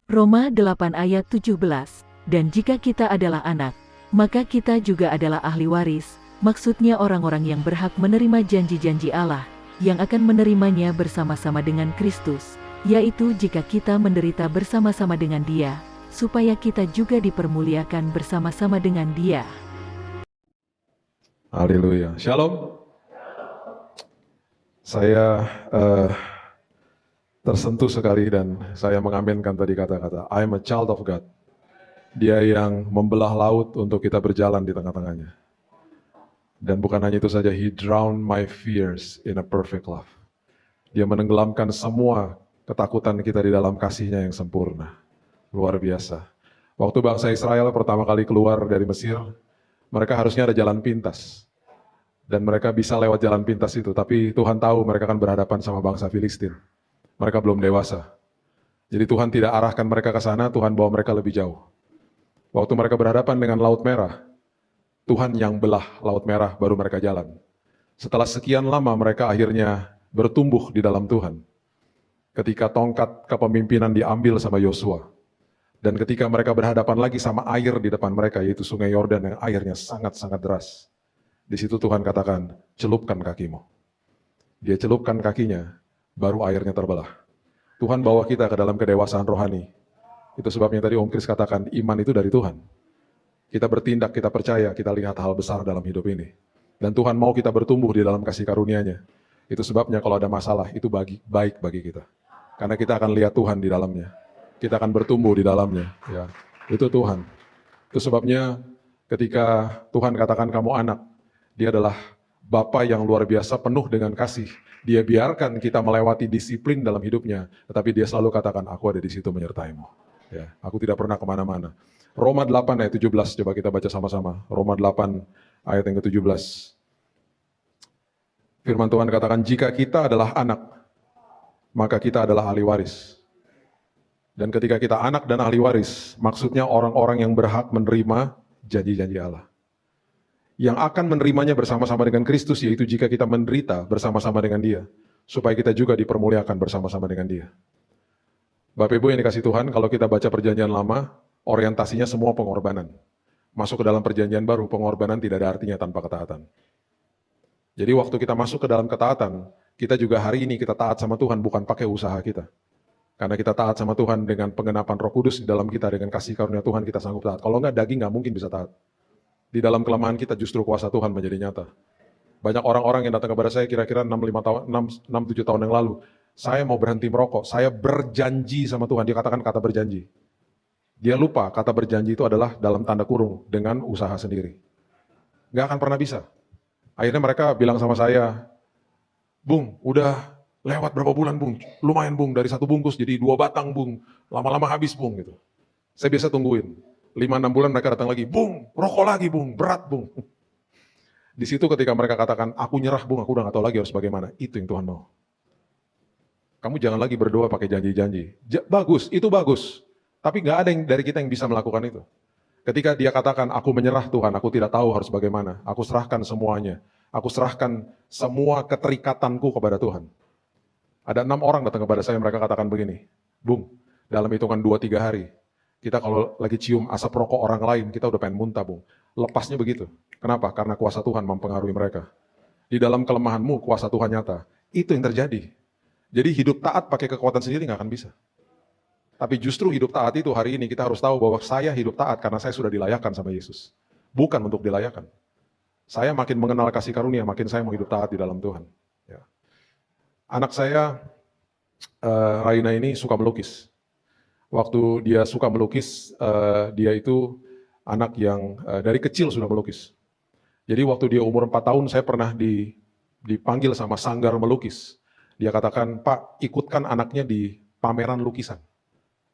Roma 8 ayat 17. Dan jika kita adalah anak, maka kita juga adalah ahli waris, maksudnya orang-orang yang berhak menerima janji-janji Allah, yang akan menerimanya bersama-sama dengan Kristus, yaitu jika kita menderita bersama-sama dengan Dia, supaya kita juga dipermuliakan bersama-sama dengan Dia. Haleluya. Shalom. Saya tersentuh sekali dan saya mengaminkan tadi kata-kata, I am a child of God. Dia yang membelah laut untuk kita berjalan di tengah-tengahnya. Dan bukan hanya itu saja, He drowned my fears in a perfect love. Dia menenggelamkan semua ketakutan kita di dalam kasih-Nya yang sempurna. Luar biasa. Waktu bangsa Israel pertama kali keluar dari Mesir, mereka harusnya ada jalan pintas. Dan mereka bisa lewat jalan pintas itu, tapi Tuhan tahu mereka akan berhadapan sama bangsa Filistin. Mereka belum dewasa. Jadi Tuhan tidak arahkan mereka ke sana, Tuhan bawa mereka lebih jauh. Waktu mereka berhadapan dengan Laut Merah, Tuhan yang belah Laut Merah baru mereka jalan. Setelah sekian lama mereka akhirnya bertumbuh di dalam Tuhan. Ketika tongkat kepemimpinan diambil sama Yosua. Dan ketika mereka berhadapan lagi sama air di depan mereka, yaitu Sungai Yordan yang airnya sangat-sangat deras. Di situ Tuhan katakan, celupkan kakimu. Dia celupkan kakinya, baru airnya terbelah. Tuhan bawa kita ke dalam kedewasaan rohani. Itu sebabnya tadi Om Kris katakan, iman itu dari Tuhan. Kita bertindak, kita percaya, kita lihat hal besar dalam hidup ini. Dan Tuhan mau kita bertumbuh di dalam kasih karunia-Nya. Itu sebabnya kalau ada masalah, itu baik bagi kita. Karena kita akan lihat Tuhan di dalamnya. Kita akan bertumbuh di dalamnya. Ya, itu Tuhan. Itu sebabnya ketika Tuhan katakan kamu anak, Dia adalah Bapa yang luar biasa penuh dengan kasih. Dia biarkan kita melewati disiplin dalam hidupnya, tetapi Dia selalu katakan, aku ada di situ menyertaimu. Ya, aku tidak pernah kemana-mana. Roma 8 ayat 17, coba kita baca sama-sama. Roma 8 ayat yang ke-17. Firman Tuhan katakan, jika kita adalah anak, maka kita adalah ahli waris. Dan ketika kita anak dan ahli waris, maksudnya orang-orang yang berhak menerima janji-janji Allah. Yang akan menerimanya bersama-sama dengan Kristus, yaitu jika kita menderita bersama-sama dengan Dia, supaya kita juga dipermuliakan bersama-sama dengan Dia. Bapak Ibu yang dikasih Tuhan, kalau kita baca perjanjian lama, orientasinya semua pengorbanan. Masuk ke dalam perjanjian baru, pengorbanan tidak ada artinya tanpa ketaatan. Jadi waktu kita masuk ke dalam ketaatan, kita juga hari ini kita taat sama Tuhan, bukan pakai usaha kita. Karena kita taat sama Tuhan dengan pengenapan Roh Kudus di dalam kita, dengan kasih karunia Tuhan kita sanggup taat. Kalau enggak, daging enggak mungkin bisa taat. Di dalam kelemahan kita justru kuasa Tuhan menjadi nyata. Banyak orang-orang yang datang kepada saya kira-kira 6-7 tahun yang lalu. Saya mau berhenti merokok, saya berjanji sama Tuhan. Dia katakan kata berjanji. Dia lupa kata berjanji itu adalah dalam tanda kurung dengan usaha sendiri. Nggak akan pernah bisa. Akhirnya mereka bilang sama saya, Bung, udah lewat berapa bulan Bung? Lumayan Bung, dari 1 bungkus jadi 2 batang Bung. Lama-lama habis Bung gitu. Saya biasa tungguin. 5-6 bulan mereka datang lagi, Bung, rokok lagi Bung, berat Bung. Di situ ketika mereka katakan, aku nyerah Bung, aku udah gak tahu lagi harus bagaimana. Itu yang Tuhan mau. Kamu jangan lagi berdoa pakai janji-janji. Bagus, itu bagus. Tapi gak ada yang dari kita yang bisa melakukan itu. Ketika dia katakan, aku menyerah Tuhan, aku tidak tahu harus bagaimana. Aku serahkan semuanya. Aku serahkan semua keterikatanku kepada Tuhan. Ada 6 orang datang kepada saya, mereka katakan begini, Bung, dalam hitungan 2-3 hari, kita kalau lagi cium asap rokok orang lain, kita udah pengen muntah, Bung. Lepasnya begitu. Kenapa? Karena kuasa Tuhan mempengaruhi mereka. Di dalam kelemahanmu, kuasa Tuhan nyata. Itu yang terjadi. Jadi hidup taat pakai kekuatan sendiri nggak akan bisa. Tapi justru hidup taat itu hari ini kita harus tahu bahwa saya hidup taat karena saya sudah dilayakkan sama Yesus. Bukan untuk dilayakkan. Saya makin mengenal kasih karunia, makin saya mau hidup taat di dalam Tuhan. Ya. Anak saya, Raina ini suka melukis. Waktu dia suka melukis, dia itu anak yang dari kecil sudah melukis. Jadi waktu dia umur 4 tahun, saya pernah dipanggil sama sanggar melukis. Dia katakan, Pak, ikutkan anaknya di pameran lukisan.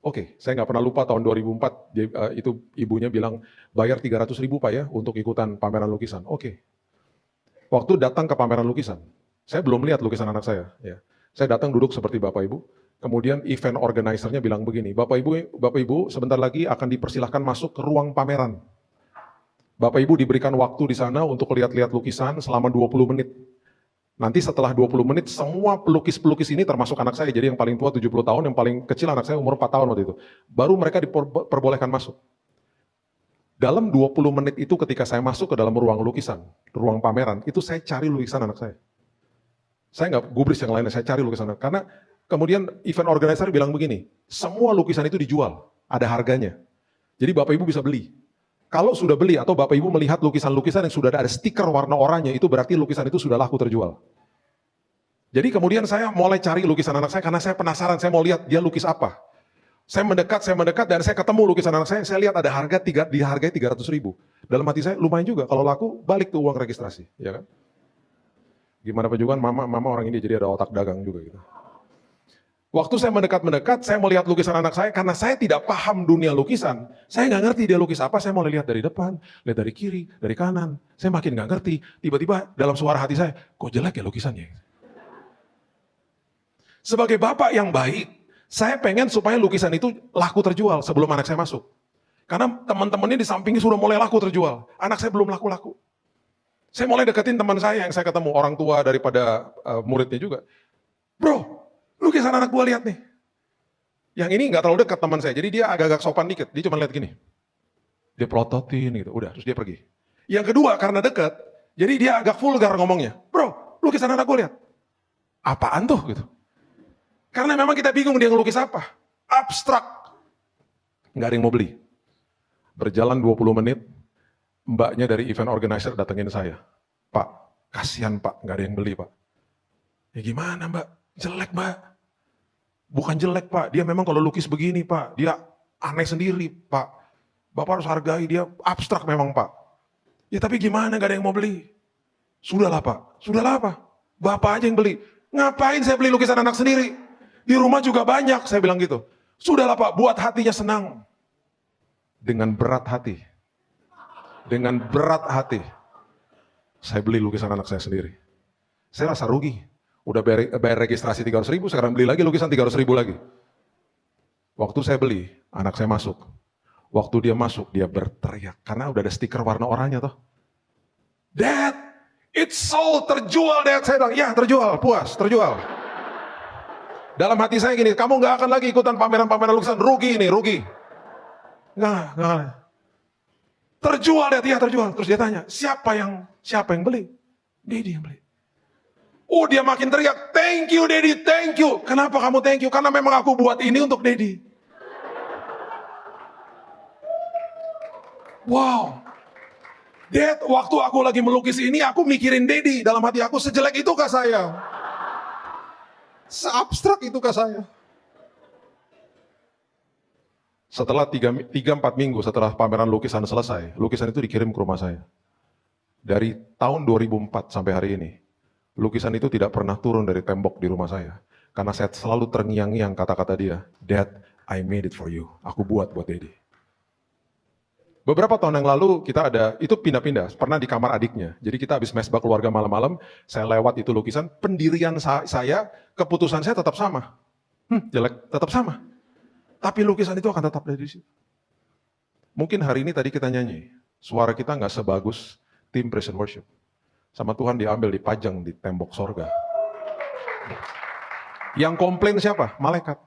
Oke, saya nggak pernah lupa tahun 2004, itu ibunya bilang, bayar 300.000 Pak ya, untuk ikutan pameran lukisan. Oke. Waktu datang ke pameran lukisan, saya belum lihat lukisan anak saya. Ya. Saya datang duduk seperti Bapak Ibu, kemudian event organizer-nya bilang begini, Bapak Ibu sebentar lagi akan dipersilahkan masuk ke ruang pameran. Bapak Ibu diberikan waktu di sana untuk lihat-lihat lukisan selama 20 menit. Nanti setelah 20 menit, semua pelukis-pelukis ini termasuk anak saya, jadi yang paling tua 70 tahun, yang paling kecil anak saya umur 4 tahun waktu itu. Baru mereka diperbolehkan masuk. Dalam 20 menit itu ketika saya masuk ke dalam ruang lukisan, ruang pameran, itu saya cari lukisan anak saya. Saya nggak gubris yang lainnya, saya cari lukisan anak. Karena kemudian event organizer bilang begini, semua lukisan itu dijual, ada harganya. Jadi Bapak Ibu bisa beli. Kalau sudah beli atau Bapak Ibu melihat lukisan-lukisan yang sudah ada stiker warna oranye, itu berarti lukisan itu sudah laku terjual. Jadi kemudian saya mulai cari lukisan anak saya karena saya penasaran, saya mau lihat dia lukis apa. Saya mendekat dan saya ketemu lukisan anak saya lihat ada harga dihargai 300.000. Dalam hati saya lumayan juga, kalau laku balik tuh uang registrasi, ya kan? Gimana Pak Jugan, mama orang ini jadi ada otak dagang juga gitu. Waktu saya mendekat, saya melihat lukisan anak saya, karena saya tidak paham dunia lukisan. Saya nggak ngerti dia lukis apa, saya mulai lihat dari depan, lihat dari kiri, dari kanan. Saya makin nggak ngerti, tiba-tiba dalam suara hati saya, kok jelek ya lukisannya? Sebagai bapak yang baik, saya pengen supaya lukisan itu laku terjual sebelum anak saya masuk. Karena teman-temannya di sampingnya sudah mulai laku terjual, anak saya belum laku-laku. Saya mulai deketin teman saya yang saya ketemu, orang tua daripada muridnya juga. Bro, lukisan anak gua lihat nih. Yang ini nggak terlalu dekat teman saya, jadi dia agak-agak sopan dikit. Dia cuma lihat gini. Dia pelototin gitu, udah, terus dia pergi. Yang kedua, karena dekat, jadi dia agak vulgar ngomongnya. Bro, lukisan anak gua lihat. Apaan tuh gitu? Karena memang kita bingung dia ngelukis apa. Abstrak. Nggak ada yang mau beli. Berjalan 20 menit, mbaknya dari event organizer datengin saya. Pak, kasihan Pak, nggak ada yang beli Pak. Ya gimana Mbak? Jelek Mbak. Bukan jelek Pak, dia memang kalau lukis begini Pak, dia aneh sendiri Pak. Bapak harus hargai, dia abstrak memang Pak. Ya tapi gimana, gak ada yang mau beli. Sudahlah Pak, sudahlah Pak. Bapak aja yang beli. Ngapain saya beli lukisan anak sendiri? Di rumah juga banyak, saya bilang gitu. Sudahlah Pak, buat hatinya senang. Dengan berat hati. Dengan berat hati. Saya beli lukisan anak saya sendiri. Saya rasa rugi. Udah bayar registrasi 300.000, sekarang beli lagi lukisan 300.000 lagi. Waktu saya beli, anak saya masuk. Waktu dia masuk, dia berteriak. Karena udah ada stiker warna oranye toh. Dad, it's sold, terjual Dad. Saya bilang, ya terjual, puas, terjual. Dalam hati saya gini, kamu gak akan lagi ikutan pameran-pameran lukisan, rugi ini, rugi. Nggak. Terjual Dad, ya terjual. Terus dia tanya, siapa yang beli? Daddy yang beli. Oh dia makin teriak, thank you Daddy, thank you. Kenapa kamu thank you? Karena memang aku buat ini untuk Daddy. Wow. Dad, waktu aku lagi melukis ini, aku mikirin Daddy. Dalam hati aku, sejelek itukah saya? Seabstrak itukah saya? Setelah 3-4 minggu setelah pameran lukisan selesai, lukisan itu dikirim ke rumah saya. Dari tahun 2004 sampai hari ini. Lukisan itu tidak pernah turun dari tembok di rumah saya. Karena saya selalu terngiang-ngiang kata-kata dia, Dad, I made it for you. Aku buat Daddy. Beberapa tahun yang lalu kita ada, itu pindah-pindah, pernah di kamar adiknya. Jadi kita habis mesbah keluarga malam-malam, saya lewat itu lukisan, pendirian saya, keputusan saya tetap sama. Jelek, tetap sama. Tapi lukisan itu akan tetap ada di situ. Mungkin hari ini tadi kita nyanyi, suara kita nggak sebagus tim praise and worship. Sama Tuhan diambil, dipajang di tembok sorga. Yang komplain siapa? Malaikat.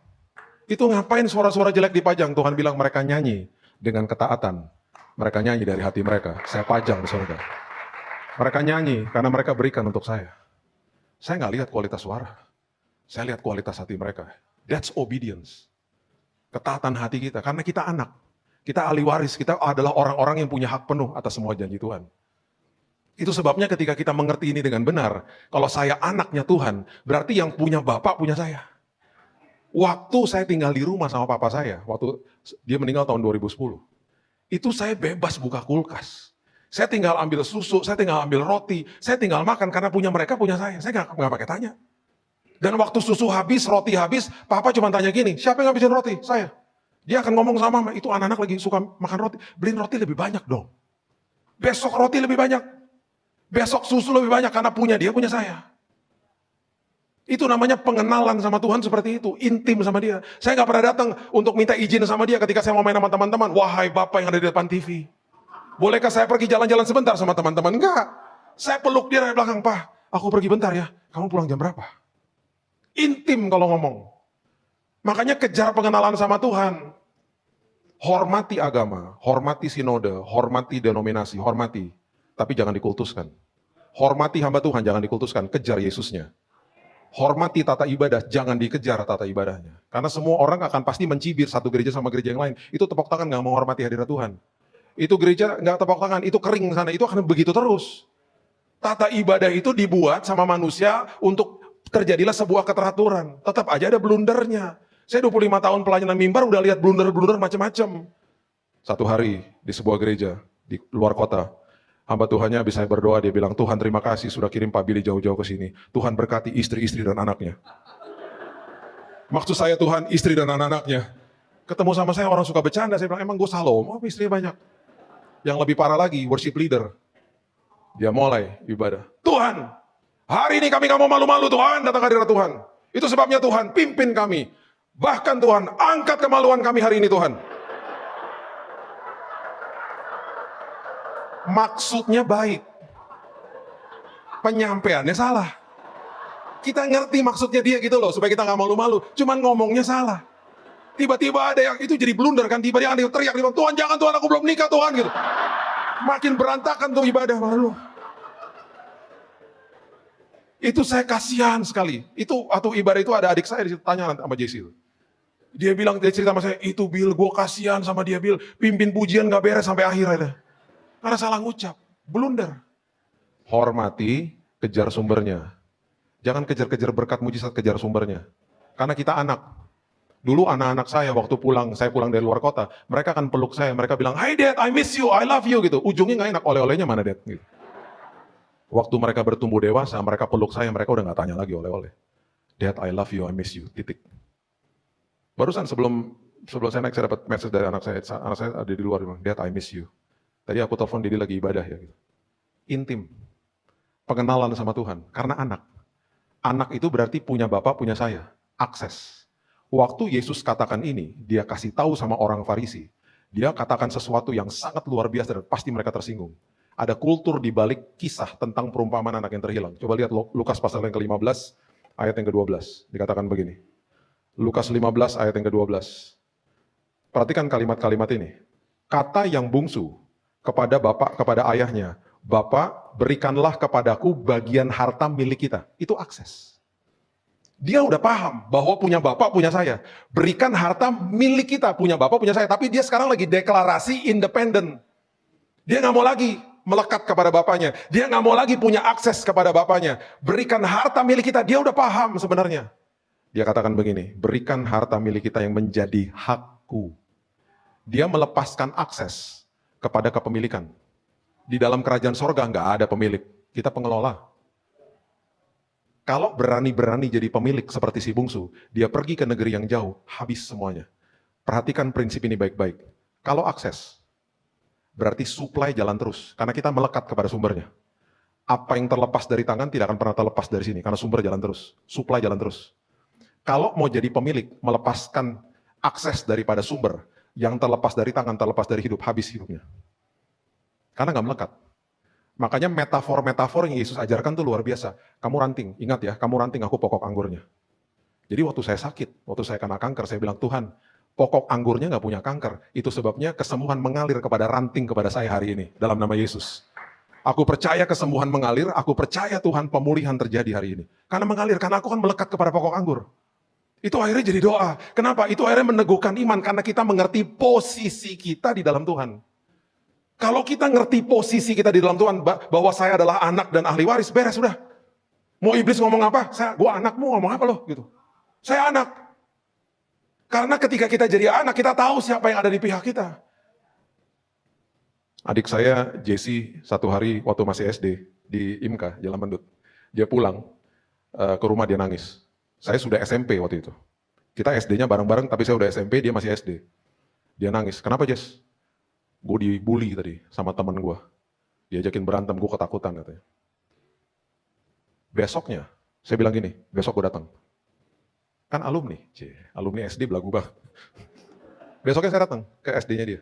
Itu ngapain suara-suara jelek dipajang? Tuhan bilang mereka nyanyi dengan ketaatan. Mereka nyanyi dari hati mereka. Saya pajang di sorga. Mereka nyanyi karena mereka berikan untuk saya. Saya nggak lihat kualitas suara. Saya lihat kualitas hati mereka. That's obedience. Ketaatan hati kita. Karena kita anak. Kita ahli waris. Kita adalah orang-orang yang punya hak penuh atas semua janji Tuhan. Itu sebabnya ketika kita mengerti ini dengan benar, kalau saya anaknya Tuhan, berarti yang punya bapak punya saya. Waktu saya tinggal di rumah sama papa saya, waktu dia meninggal tahun 2010, itu saya bebas buka kulkas. Saya tinggal ambil susu, saya tinggal ambil roti, saya tinggal makan karena punya mereka punya saya nggak pakai tanya. Dan waktu susu habis, roti habis, papa cuma tanya gini, siapa yang ngabisin roti? Saya. Dia akan ngomong sama mama, itu anak-anak lagi suka makan roti, beliin roti lebih banyak dong. Besok roti lebih banyak. Besok susu lebih banyak karena punya dia, punya saya. Itu namanya pengenalan sama Tuhan seperti itu, intim sama dia. Saya nggak pernah datang untuk minta izin sama dia ketika saya mau main sama teman-teman. Wahai Bapak yang ada di depan TV, bolehkah saya pergi jalan-jalan sebentar sama teman-teman? Enggak. Saya peluk dia dari belakang, Pak. Aku pergi bentar ya, kamu pulang jam berapa? Intim kalau ngomong. Makanya kejar pengenalan sama Tuhan. Hormati agama, hormati sinode, hormati denominasi, hormati. Tapi jangan dikultuskan. Hormati hamba Tuhan, jangan dikultuskan. Kejar Yesusnya. Hormati tata ibadah, jangan dikejar tata ibadahnya. Karena semua orang akan pasti mencibir satu gereja sama gereja yang lain. Itu tepuk tangan gak menghormati hadirat Tuhan. Itu gereja gak tepuk tangan, itu kering sana, itu akan begitu terus. Tata ibadah itu dibuat sama manusia untuk terjadilah sebuah keteraturan. Tetap aja ada blundernya. Saya 25 tahun pelayanan mimbar udah lihat blunder-blunder macam-macam. Satu hari di sebuah gereja di luar kota, hamba Tuhannya habis saya berdoa, dia bilang, Tuhan terima kasih sudah kirim Pak Billy jauh-jauh ke sini. Tuhan berkati istri-istri dan anaknya. Maksud saya Tuhan, istri dan anak-anaknya. Ketemu sama saya orang suka bercanda, saya bilang, emang gue salom, oh istrinya banyak. Yang lebih parah lagi, worship leader. Dia mulai ibadah. Tuhan, hari ini kami gak mau malu-malu Tuhan, datang hadirat Tuhan. Itu sebabnya Tuhan, pimpin kami. Bahkan Tuhan, angkat kemaluan kami hari ini Tuhan. Maksudnya baik. Penyampaiannya salah. Kita ngerti maksudnya dia gitu loh, supaya kita gak malu-malu. Cuman ngomongnya salah. Tiba-tiba ada yang itu jadi blunder kan, tiba-tiba ada yang teriak, Tuhan jangan Tuhan, aku belum nikah Tuhan gitu. Makin berantakan tuh ibadah malu. Itu saya kasihan sekali. Itu atau ibadah itu ada adik saya di situ, tanya sama Jesse. Dia bilang, dia cerita sama saya, itu Bill, gue kasihan sama dia Bill, pimpin pujian gak beres sampai akhir aja. Karena salah ngucap, blunder. Hormati, kejar sumbernya. Jangan kejar-kejar berkat mujizat, kejar sumbernya. Karena kita anak. Dulu anak-anak saya waktu saya pulang dari luar kota, mereka akan peluk saya, mereka bilang, "Hey Dad, I miss you, I love you," gitu. Ujungnya gak enak, oleh-olehnya mana Dad? Gitu. Waktu mereka bertumbuh dewasa, mereka peluk saya, mereka udah gak tanya lagi oleh-oleh. Dad, I love you, I miss you, titik. Barusan sebelum saya naik, saya dapat message dari anak saya ada di luar, bilang, Dad, I miss you. Tadi aku telepon dia lagi ibadah ya. Gitu. Intim, pengenalan sama Tuhan, karena anak. Anak itu berarti punya bapak, punya saya, akses. Waktu Yesus katakan ini, dia kasih tahu sama orang Farisi. Dia katakan sesuatu yang sangat luar biasa dan pasti mereka tersinggung. Ada kultur di balik kisah tentang perumpamaan anak yang terhilang. Coba lihat Lukas pasal yang ke-15, ayat yang ke-12. Dikatakan begini. Lukas 15 ayat yang ke-12. Perhatikan kalimat-kalimat ini. Kata yang bungsu kepada bapak, kepada ayahnya, Bapak berikanlah kepadaku bagian harta milik kita. Itu akses. Dia udah paham bahwa punya bapak, punya saya. Berikan harta milik kita, punya bapak, punya saya. Tapi dia sekarang lagi deklarasi independen. Dia gak mau lagi melekat kepada bapaknya. Dia gak mau lagi punya akses kepada bapaknya. Berikan harta milik kita, dia udah paham sebenarnya. Dia katakan begini, berikan harta milik kita yang menjadi hakku. Dia melepaskan akses kepada kepemilikan. Di dalam kerajaan sorga nggak ada pemilik, kita pengelola. Kalau berani-berani jadi pemilik seperti si bungsu, dia pergi ke negeri yang jauh, habis semuanya. Perhatikan prinsip ini baik-baik. Kalau akses, berarti supply jalan terus, karena kita melekat kepada sumbernya. Apa yang terlepas dari tangan tidak akan pernah terlepas dari sini, karena sumber jalan terus, supply jalan terus. Kalau mau jadi pemilik, melepaskan akses daripada sumber, yang terlepas dari tangan, terlepas dari hidup, habis hidupnya. Karena nggak melekat. Makanya metafor-metafor yang Yesus ajarkan tuh luar biasa. Kamu ranting, ingat ya, kamu ranting, aku pokok anggurnya. Jadi waktu saya sakit, waktu saya kena kanker, saya bilang, Tuhan, pokok anggurnya nggak punya kanker. Itu sebabnya kesembuhan mengalir kepada ranting kepada saya hari ini, dalam nama Yesus. Aku percaya kesembuhan mengalir, aku percaya Tuhan pemulihan terjadi hari ini. Karena mengalir, karena aku kan melekat kepada pokok anggur. Itu akhirnya jadi doa. Kenapa? Itu akhirnya meneguhkan iman, karena kita mengerti posisi kita di dalam Tuhan. Kalau kita ngerti posisi kita di dalam Tuhan, bahwa saya adalah anak dan ahli waris, beres sudah. Mau iblis ngomong apa? Gua anakmu ngomong apa loh? Gitu. Saya anak. Karena ketika kita jadi anak, kita tahu siapa yang ada di pihak kita. Adik saya, Jesse, satu hari waktu masih SD, di IMKA, Jalan Pendut. Dia pulang ke rumah, dia nangis. Saya sudah SMP waktu itu. Kita SD-nya bareng-bareng, tapi saya udah SMP, dia masih SD. Dia nangis. Kenapa, Jess? Gue dibully tadi sama teman gue. Diajakin berantem, gue ketakutan katanya. Besoknya, saya bilang gini, besok gue datang. Kan alumni, alumni SD belagu banget. Besoknya saya datang ke SD-nya dia.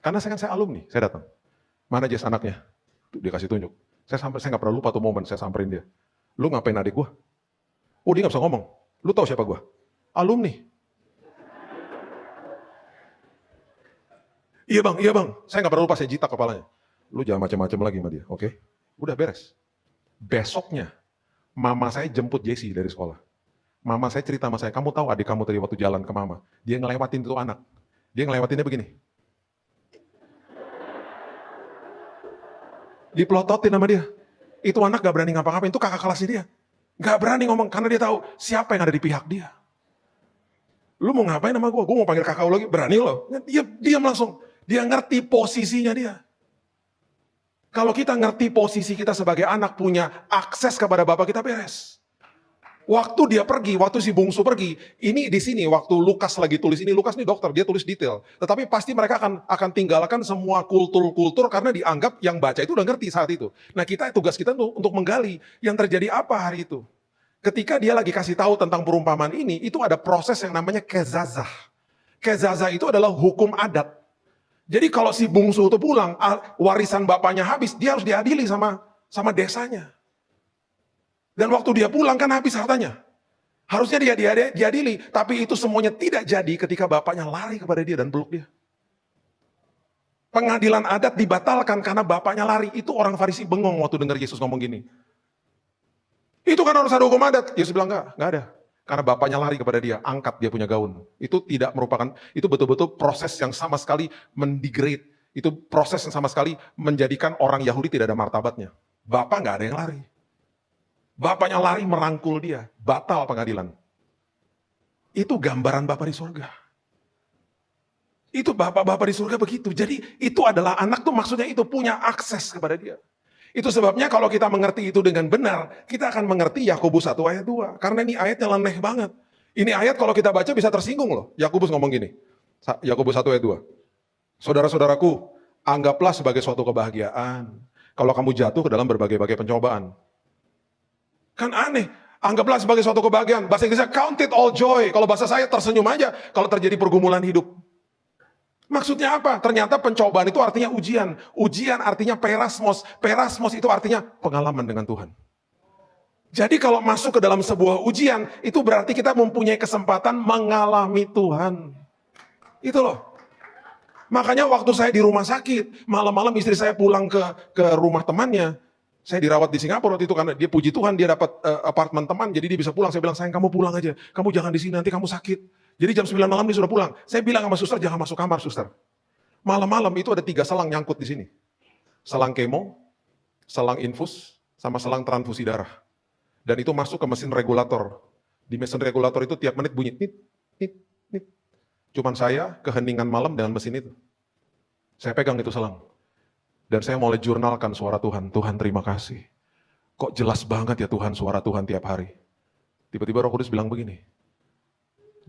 Karena saya alumni, saya datang. Mana Jess anaknya? Tuh, dia kasih tunjuk. Saya nggak pernah lupa tuh momen, saya samperin dia. Lu ngapain adik gua? Oh, dia nggak bisa ngomong. Lu tahu siapa gua? Alumni. Iya bang. Saya nggak pernah lupa, saya jitak kepalanya. Lu jangan macam-macam lagi sama dia, oke? Udah beres. Besoknya, mama saya jemput Jesse dari sekolah. Mama saya cerita sama saya, kamu tahu adik kamu tadi waktu jalan ke mama, dia ngelewatin tuh anak. Dia ngelewatinnya begini. Dipelototin sama dia. Itu anak gak berani ngapa-ngapain, itu kakak kelasnya dia. Gak berani ngomong, karena dia tahu siapa yang ada di pihak dia. Lu mau ngapain sama gue? Gue mau panggil kakak lu lagi, berani lo. Dia diam langsung. Dia ngerti posisinya dia. Kalau kita ngerti posisi kita sebagai anak, punya akses kepada Bapak kita, beres. Waktu dia pergi, waktu si bungsu pergi, ini di sini waktu Lukas lagi tulis ini, Lukas ini dokter, dia tulis detail. Tetapi pasti mereka akan tinggalkan semua kultur-kultur karena dianggap yang baca itu udah ngerti saat itu. Nah, tugas kita untuk menggali yang terjadi apa hari itu. Ketika dia lagi kasih tahu tentang perumpamaan ini, itu ada proses yang namanya kezazah. Kezazah itu adalah hukum adat. Jadi kalau si bungsu itu pulang, warisan bapaknya habis, dia harus diadili sama desanya. Dan waktu dia pulang kan habis hartanya. Harusnya dia diadili, tapi itu semuanya tidak jadi ketika bapaknya lari kepada dia dan peluk dia. Pengadilan adat dibatalkan karena bapaknya lari. Itu orang Farisi bengong waktu dengar Yesus ngomong gini. Itu kan harus ada hukum adat. Yesus bilang enggak ada. Karena bapaknya lari kepada dia, angkat dia punya gaun. Itu tidak merupakan, itu betul-betul proses yang sama sekali mendegrade. Itu proses yang sama sekali menjadikan orang Yahudi tidak ada martabatnya. Bapak enggak ada yang lari. Bapaknya lari merangkul dia, batal pengadilan. Itu gambaran Bapak di surga. Itu Bapak-Bapak di surga begitu. Jadi itu adalah anak tuh maksudnya itu punya akses kepada dia. Itu sebabnya kalau kita mengerti itu dengan benar, kita akan mengerti Yakobus 1 ayat 2. Karena ini ayatnya leneh banget. Ini ayat kalau kita baca bisa tersinggung loh. Yakobus ngomong gini, Yakobus 1 ayat 2. Saudara-saudaraku, anggaplah sebagai suatu kebahagiaan kalau kamu jatuh ke dalam berbagai-bagai pencobaan. Kan aneh, anggaplah sebagai suatu kebahagiaan. Bahasa Inggrisnya count it all joy. Kalau bahasa saya tersenyum aja kalau terjadi pergumulan hidup. Maksudnya apa? Ternyata pencobaan itu artinya ujian. Ujian artinya perasmos. Perasmos itu artinya pengalaman dengan Tuhan. Jadi kalau masuk ke dalam sebuah ujian, itu berarti kita mempunyai kesempatan mengalami Tuhan. Itu loh. Makanya waktu saya di rumah sakit, malam-malam istri saya pulang ke rumah temannya. Saya dirawat di Singapura waktu itu karena dia puji Tuhan dia dapat apartemen teman, jadi dia bisa pulang. Saya bilang, sayang kamu pulang aja, kamu jangan di sini nanti kamu sakit. Jadi jam 9 malam dia sudah pulang. Saya bilang sama suster, jangan masuk kamar suster. Malam-malam itu ada 3 selang nyangkut di sini. Selang kemo, selang infus, sama selang transfusi darah. Dan itu masuk ke mesin regulator. Di mesin regulator itu tiap menit bunyi, nit, nit, nit. Cuman saya keheningan malam dengan mesin itu. Saya pegang itu selang. Dan saya mulai jurnalkan suara Tuhan. Tuhan terima kasih. Kok jelas banget ya Tuhan suara Tuhan tiap hari. Tiba-tiba Roh Kudus bilang begini.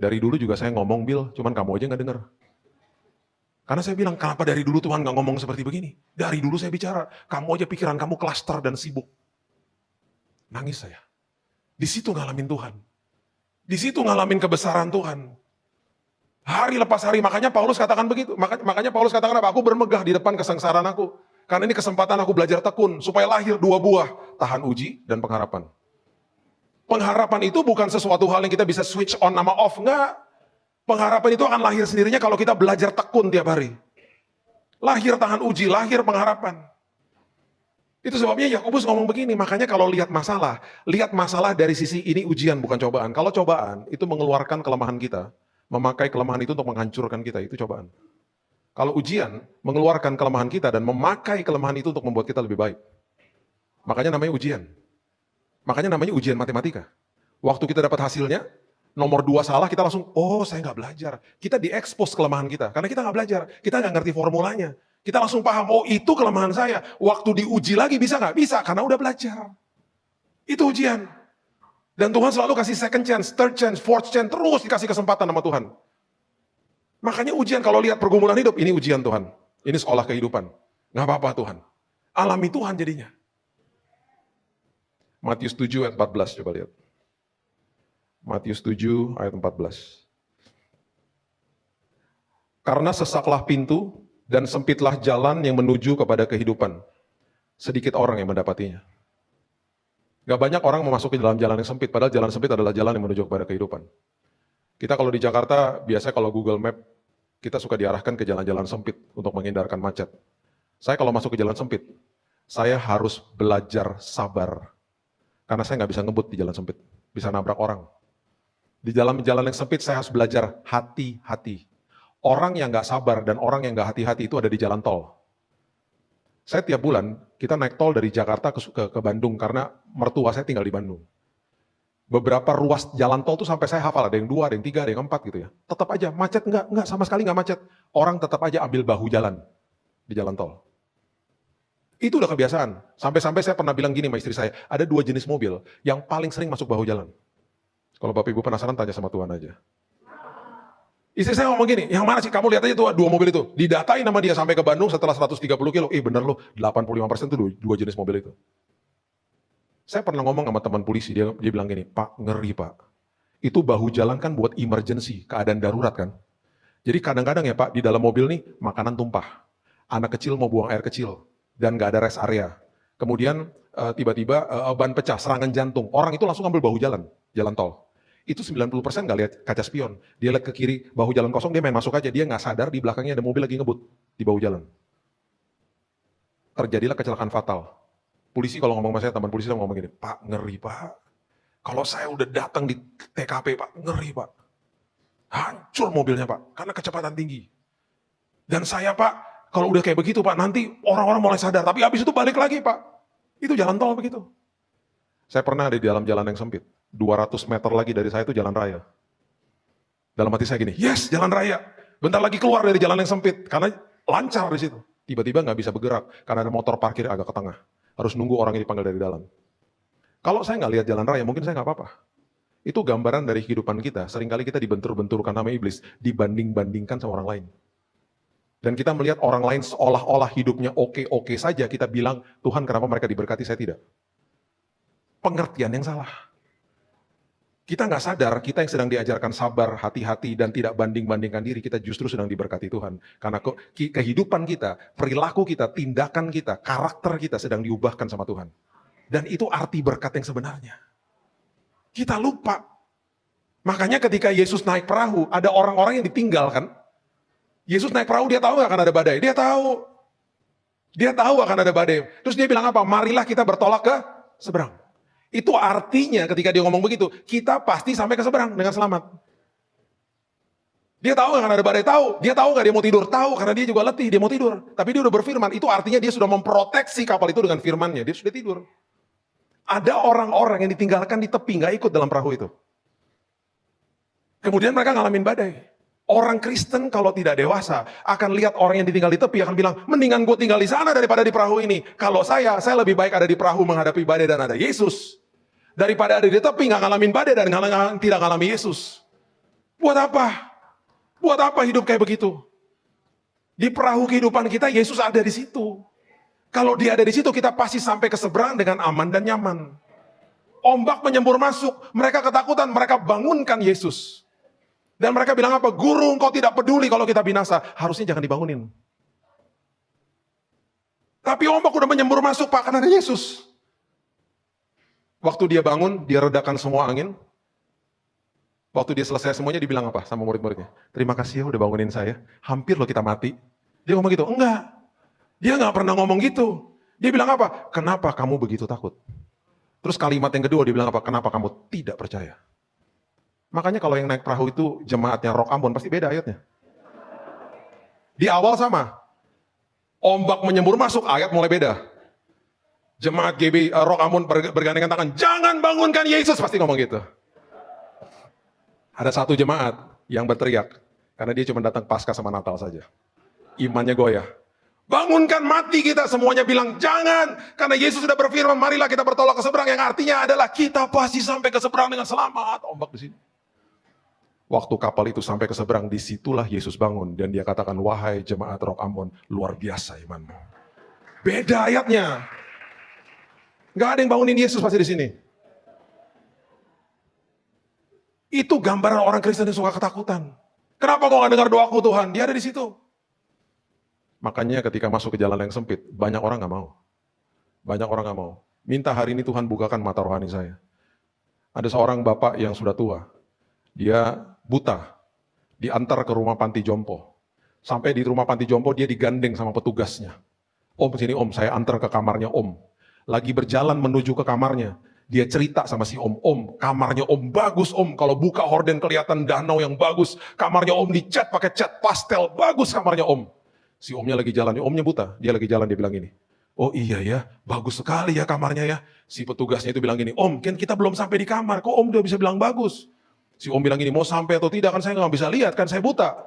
Dari dulu juga saya ngomong Bill, cuman kamu aja gak dengar. Karena saya bilang, kenapa dari dulu Tuhan gak ngomong seperti begini? Dari dulu saya bicara, kamu aja pikiran kamu klaster dan sibuk. Nangis saya. Di situ ngalamin Tuhan. Di situ ngalamin kebesaran Tuhan. Hari lepas hari, makanya Paulus katakan begitu. Makanya Paulus katakan apa? Aku bermegah di depan kesengsaraan aku. Karena ini kesempatan aku belajar tekun, supaya lahir 2 buah, tahan uji dan pengharapan. Pengharapan itu bukan sesuatu hal yang kita bisa switch on sama off, enggak. Pengharapan itu akan lahir sendirinya kalau kita belajar tekun tiap hari. Lahir tahan uji, lahir pengharapan. Itu sebabnya Yakobus ngomong begini, makanya kalau lihat masalah dari sisi ini ujian bukan cobaan. Kalau cobaan itu mengeluarkan kelemahan kita, memakai kelemahan itu untuk menghancurkan kita, itu cobaan. Kalau ujian, mengeluarkan kelemahan kita dan memakai kelemahan itu untuk membuat kita lebih baik. Makanya namanya ujian. Makanya namanya ujian matematika. Waktu kita dapat hasilnya, nomor 2 salah, kita langsung, oh saya nggak belajar. Kita diekspos kelemahan kita, karena kita nggak belajar. Kita nggak ngerti formulanya. Kita langsung paham, oh itu kelemahan saya. Waktu diuji lagi bisa nggak? Bisa, karena udah belajar. Itu ujian. Dan Tuhan selalu kasih second chance, third chance, fourth chance, terus dikasih kesempatan sama Tuhan. Makanya ujian, kalau lihat pergumulan hidup, ini ujian Tuhan. Ini sekolah kehidupan. Nggak apa-apa Tuhan. Alami Tuhan jadinya. Matius 7 ayat 14, coba lihat. Matius 7 ayat 14. Karena sesaklah pintu dan sempitlah jalan yang menuju kepada kehidupan. sedikit orang yang mendapatinya. Gak banyak orang memasuki dalam jalan yang sempit, padahal jalan sempit adalah jalan yang menuju kepada kehidupan. Kita kalau di Jakarta, biasanya kalau Google Map, kita suka diarahkan ke jalan-jalan sempit untuk menghindarkan macet. Saya kalau masuk ke jalan sempit, saya harus belajar sabar. Karena saya nggak bisa ngebut di jalan sempit, bisa nabrak orang. Di dalam jalan yang sempit, saya harus belajar hati-hati. Orang yang nggak sabar dan orang yang nggak hati-hati itu ada di jalan tol. Saya tiap bulan, kita naik tol dari Jakarta ke Bandung, karena mertua saya tinggal di Bandung. Beberapa ruas jalan tol tuh sampai saya hafal, ada yang 2, ada yang 3, ada yang 4 gitu ya. Tetap aja, macet enggak, sama sekali enggak macet. Orang tetap aja ambil bahu jalan di jalan tol. Itu udah kebiasaan. Sampai-sampai saya pernah bilang gini sama istri saya, ada 2 jenis mobil yang paling sering masuk bahu jalan. Kalau Bapak Ibu penasaran, tanya sama Tuhan aja. Istri saya ngomong gini, yang mana sih? Kamu lihat aja tuh 2 mobil itu. Didatain sama dia sampai ke Bandung setelah 130 kilo. Bener loh, 85% tuh 2 jenis mobil itu. Saya pernah ngomong sama teman polisi, dia bilang gini, Pak, ngeri Pak. Itu bahu jalan kan buat emergency, keadaan darurat kan. Jadi kadang-kadang ya Pak, di dalam mobil nih makanan tumpah. Anak kecil mau buang air kecil, dan gak ada rest area. Kemudian tiba-tiba ban pecah, serangan jantung. Orang itu langsung ambil bahu jalan tol. Itu 90% gak lihat kaca spion. Dia lihat ke kiri, bahu jalan kosong, dia main masuk aja. Dia gak sadar di belakangnya ada mobil lagi ngebut di bahu jalan. Terjadilah kecelakaan fatal. Polisi kalau ngomong sama saya, teman polisi ngomong gini, Pak, ngeri Pak. Kalau saya udah datang di TKP Pak, ngeri Pak. Hancur mobilnya Pak, karena kecepatan tinggi. Dan saya Pak, kalau udah kayak begitu Pak, nanti orang-orang mulai sadar, tapi habis itu balik lagi Pak. Itu jalan tol begitu. Saya pernah ada di dalam jalan yang sempit. 200 meter lagi dari saya itu jalan raya. Dalam hati saya gini, yes, jalan raya. Bentar lagi keluar dari jalan yang sempit, karena lancar di situ. Tiba-tiba nggak bisa bergerak, karena ada motor parkir agak ke tengah. Harus nunggu orang yang dipanggil dari dalam. Kalau saya nggak lihat jalan raya, mungkin saya nggak apa-apa. Itu gambaran dari kehidupan kita. Seringkali kita dibentur-benturkan sama iblis, dibanding-bandingkan sama orang lain. Dan kita melihat orang lain seolah-olah hidupnya oke-oke saja, kita bilang, Tuhan kenapa mereka diberkati, saya tidak. Pengertian yang salah. Kita nggak sadar, kita yang sedang diajarkan sabar, hati-hati, dan tidak banding-bandingkan diri, kita justru sedang diberkati Tuhan. Karena kehidupan kita, perilaku kita, tindakan kita, karakter kita sedang diubahkan sama Tuhan. Dan itu arti berkat yang sebenarnya. Kita lupa. Makanya ketika Yesus naik perahu, ada orang-orang yang ditinggalkan. Yesus naik perahu, dia tahu nggak akan ada badai? Dia tahu. Dia tahu akan ada badai. Terus dia bilang apa? Marilah kita bertolak ke seberang. Itu artinya ketika dia ngomong begitu, kita pasti sampai ke seberang dengan selamat. Dia tahu nggak akan ada badai? Tahu. Dia tahu nggak dia mau tidur? Tahu, karena dia juga letih, dia mau tidur. Tapi dia udah berfirman, itu artinya dia sudah memproteksi kapal itu dengan firmannya, dia sudah tidur. Ada orang-orang yang ditinggalkan di tepi, nggak ikut dalam perahu itu. Kemudian mereka ngalamin badai. Orang Kristen kalau tidak dewasa akan lihat orang yang ditinggal di tepi akan bilang, mendingan gue tinggal di sana daripada di perahu ini. Kalau saya lebih baik ada di perahu menghadapi badai dan ada Yesus. Daripada ada di tepi nggak ngalamin badai dan tidak ngalami Yesus. Buat apa? Buat apa hidup kayak begitu? Di perahu kehidupan kita Yesus ada di situ. Kalau dia ada di situ kita pasti sampai ke seberang dengan aman dan nyaman. Ombak menyembur masuk, mereka ketakutan, mereka bangunkan Yesus. Dan mereka bilang apa? Guru, engkau tidak peduli kalau kita binasa. Harusnya jangan dibangunin. Tapi ombak udah menyembur masuk, Pak, karena ada Yesus. Waktu dia bangun, dia redakan semua angin. Waktu dia selesai semuanya, dibilang apa sama murid-muridnya? Terima kasih ya udah bangunin saya. Hampir loh kita mati. Dia ngomong gitu? Enggak. Dia nggak pernah ngomong gitu. Dia bilang apa? Kenapa kamu begitu takut? Terus kalimat yang kedua dia bilang apa? Kenapa kamu tidak percaya? Makanya kalau yang naik perahu itu jemaatnya Rock Ambon pasti beda ayatnya. Di awal sama. Ombak menyembur masuk, ayat mulai beda. Jemaat GB Rock Ambon bergandengan tangan, jangan bangunkan Yesus, pasti ngomong gitu. Ada satu jemaat yang berteriak, karena dia cuma datang pasca sama Natal saja. Imannya goyah. Bangunkan mati kita, semuanya bilang jangan. Karena Yesus sudah berfirman, marilah kita bertolak ke seberang, yang artinya adalah kita pasti sampai ke seberang dengan selamat. Ombak di sini. Waktu kapal itu sampai ke seberang, disitulah Yesus bangun. Dan dia katakan, wahai jemaat Rock Ambon, luar biasa imanmu. Beda ayatnya. Gak ada yang bangunin Yesus pasti di sini. Itu gambaran orang Kristen yang suka ketakutan. Kenapa kau gak dengar doaku Tuhan? Dia ada di situ. Makanya ketika masuk ke jalan yang sempit, banyak orang gak mau. Banyak orang nggak mau. Minta hari ini Tuhan bukakan mata rohani saya. Ada seorang bapak yang sudah tua. Dia buta. Diantar ke rumah panti jompo. Sampai di rumah panti jompo dia digandeng sama petugasnya. Om sini om, saya antar ke kamarnya om. Lagi berjalan menuju ke kamarnya. Dia cerita sama si om, kamarnya om bagus om. Kalau buka horden kelihatan danau yang bagus. Kamarnya om dicat pakai cat pastel, bagus kamarnya om. Si omnya lagi jalan, omnya buta. Dia lagi jalan, dia bilang gini. Oh iya ya, bagus sekali ya kamarnya ya. Si petugasnya itu bilang gini, om kan kita belum sampai di kamar, kok om udah bisa bilang bagus? Si om bilang gini, mau sampai atau tidak kan saya nggak bisa lihat, kan saya buta.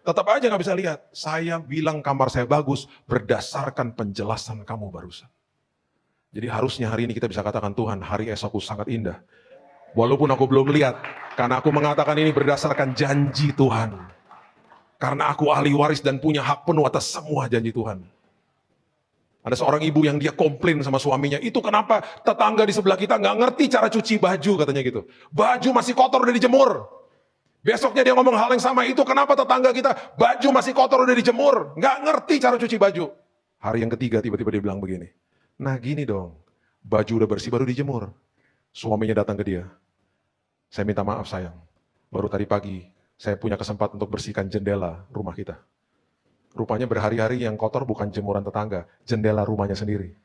Tetap aja nggak bisa lihat. Saya bilang kamar saya bagus berdasarkan penjelasan kamu barusan. Jadi harusnya hari ini kita bisa katakan, Tuhan, hari esokku sangat indah. Walaupun aku belum lihat, karena aku mengatakan ini berdasarkan janji Tuhan. Karena aku ahli waris dan punya hak penuh atas semua janji Tuhan. Ada seorang ibu yang dia komplain sama suaminya, itu kenapa tetangga di sebelah kita nggak ngerti cara cuci baju, katanya gitu. Baju masih kotor udah dijemur. Besoknya dia ngomong hal yang sama, itu kenapa tetangga kita baju masih kotor udah dijemur, nggak ngerti cara cuci baju. Hari yang ketiga tiba-tiba dia bilang begini, nah gini dong, baju udah bersih baru dijemur. Suaminya datang ke dia, saya minta maaf sayang, baru tadi pagi saya punya kesempatan untuk bersihkan jendela rumah kita. Rupanya berhari-hari yang kotor bukan jemuran tetangga, jendela rumahnya sendiri.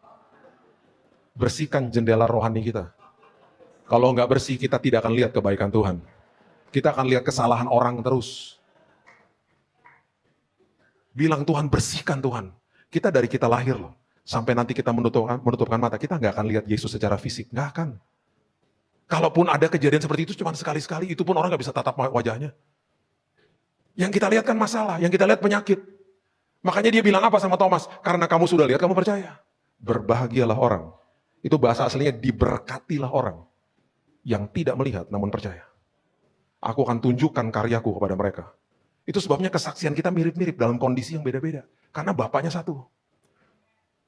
Bersihkan jendela rohani kita. Kalau nggak bersih kita tidak akan lihat kebaikan Tuhan. Kita akan lihat kesalahan orang terus. Bilang Tuhan, bersihkan Tuhan. Kita dari kita lahir loh. Sampai nanti kita menutupkan mata, kita nggak akan lihat Yesus secara fisik. Nggak akan. Kalaupun ada kejadian seperti itu cuma sekali-sekali, itu pun orang nggak bisa tatap wajahnya. Yang kita lihat kan masalah, yang kita lihat penyakit. Makanya dia bilang apa sama Thomas? Karena kamu sudah lihat, kamu percaya. Berbahagialah orang. Itu bahasa aslinya, diberkatilah orang. Yang tidak melihat namun percaya. Aku akan tunjukkan karyaku kepada mereka. Itu sebabnya kesaksian kita mirip-mirip dalam kondisi yang beda-beda. Karena bapaknya satu.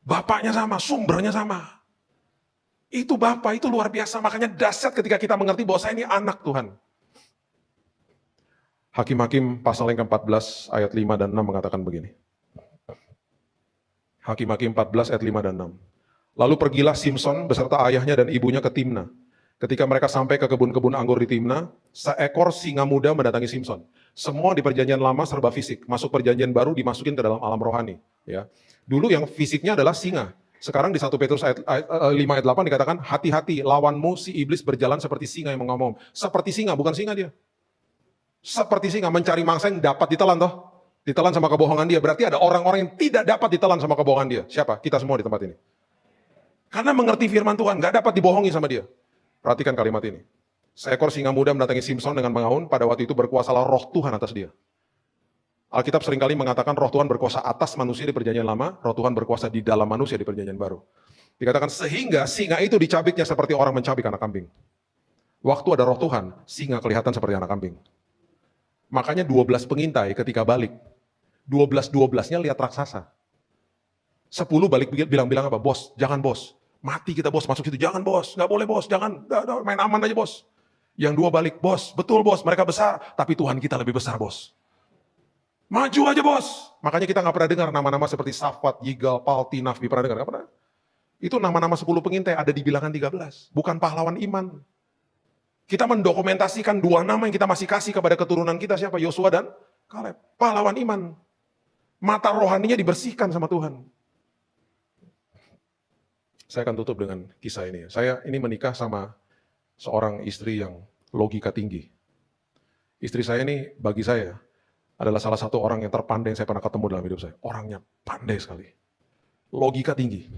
Bapaknya sama, sumbernya sama. Itu Bapak, itu luar biasa. Makanya dahsyat ketika kita mengerti bahwa saya ini anak Tuhan. Hakim-Hakim pasal yang ke-14 ayat 5 dan 6 mengatakan begini. Hakim-Hakim 14 ayat 5 dan 6. Lalu pergilah Simson beserta ayahnya dan ibunya ke Timna. Ketika mereka sampai ke kebun-kebun anggur di Timna, seekor singa muda mendatangi Simson. Semua di perjanjian lama serba fisik, masuk perjanjian baru dimasukin ke dalam alam rohani. Ya. Dulu yang fisiknya adalah singa. Sekarang di 1 Petrus ayat 5 ayat 8 dikatakan, hati-hati lawanmu si iblis berjalan seperti singa yang mengomong. Seperti singa, bukan singa dia. Seperti singa mencari mangsa yang dapat ditelan toh. Ditelan sama kebohongan dia. Berarti ada orang-orang yang tidak dapat ditelan sama kebohongan dia. Siapa? Kita semua di tempat ini. Karena mengerti firman Tuhan, gak dapat dibohongi sama dia. Perhatikan kalimat ini. Seekor singa muda mendatangi Simson dengan mengaun, pada waktu itu berkuasalah roh Tuhan atas dia. Alkitab seringkali mengatakan roh Tuhan berkuasa atas manusia di perjanjian lama, roh Tuhan berkuasa di dalam manusia di perjanjian baru. Dikatakan sehingga singa itu dicabiknya seperti orang mencabik anak kambing. Waktu ada roh Tuhan, singa kelihatan seperti anak kambing. Makanya 12 pengintai ketika balik, 12-12-nya lihat raksasa. 10 balik bilang-bilang apa? Bos, jangan bos. Mati kita bos, masuk situ. Jangan bos, nggak boleh bos, jangan. Main aman aja bos. Yang 2 balik, bos, betul bos, mereka besar. Tapi Tuhan kita lebih besar bos. Maju aja bos. Makanya kita nggak pernah dengar nama-nama seperti Safat, Yigal, Palti, Nafbi. Pernah dengar? Nggak pernah. Itu nama-nama 10 pengintai ada di bilangan 13. Bukan pahlawan iman. Kita mendokumentasikan 2 nama yang kita masih kasih kepada keturunan kita. Siapa? Yosua dan Kaleb. Pahlawan iman. Mata rohaninya dibersihkan sama Tuhan. Saya akan tutup dengan kisah ini. Saya ini menikah sama seorang istri yang logika tinggi. Istri saya ini bagi saya adalah salah satu orang yang terpandai yang saya pernah ketemu dalam hidup saya. Orangnya pandai sekali. Logika tinggi.